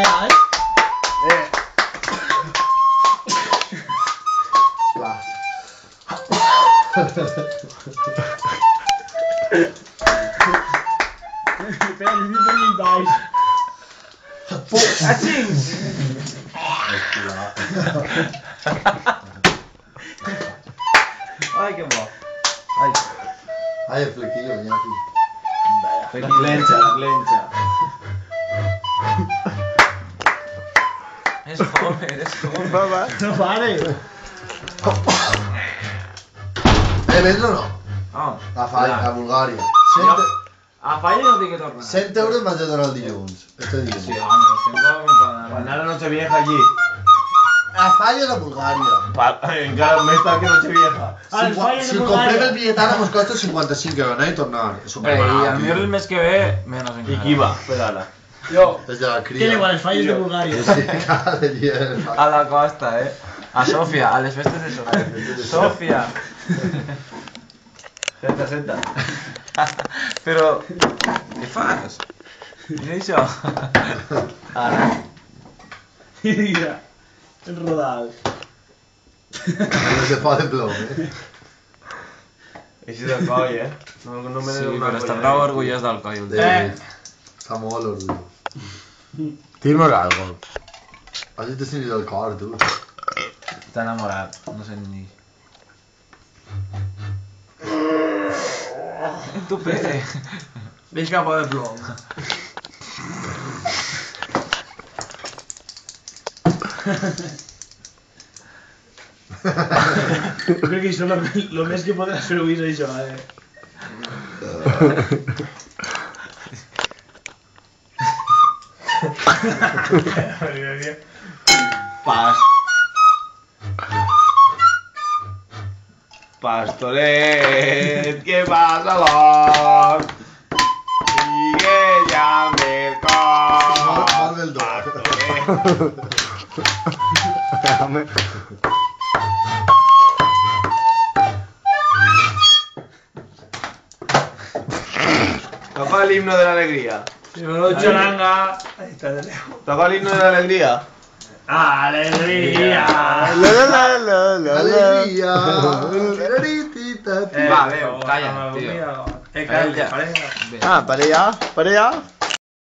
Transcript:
callar, Clar. Espera, yo estoy preguntáis. ¡Achins! Ay, qué bo. Ay. Ai, el flequillo, Iñaki. La clenxa. És joven, és joven. No pare. Vens o no? Ah, A Falla, a Bulgària. a Falla no tinc que tornar. 100 euros m'has de donar el dilluns. Este dilluns. Sí, home, estem com Per anar a Nochevieja allí. A Falla de Bulgària. Encara més tard que Nochevieja. Al Falla de Si comprem Bulgària. el bitllet ara mos costa 55 euros, anar i tornar. És un I barat, a mi el mes que ve, menos I encara. qui va? Per ara. Yo. Des de la ¿Qué cria. le igual, el fallo de Bulgaria? Sí, cada dia. A la costa, A Sofia, a les festes de Sofia. Sofia. Senta. Però, què fas? Mira això. Ara. Mira, el rodal. No se fa de plom, Així del coll, No me Sí, n'he donat però està colla. prou orgullós del coll. Està molt orgull. Dime algo. Has de sentir el cor, tu. Està enamorat, no sé ni... Tu pere. Veis capa de plom. Jo crec que això lo més que podràs fer avui és això, Pas. Pastoret, ¿qué pasa, Lord? Sigue ya el cor. Molt del do. Déjame. Toca el himno de la alegría. Pero Cholanga. Ahí está de lejos. Toca el himno de la alegría. ¡Alegría! La. Alegria. Va, adéu, calla, tio. Calla, ja. calla. Bé. Ah, para allá.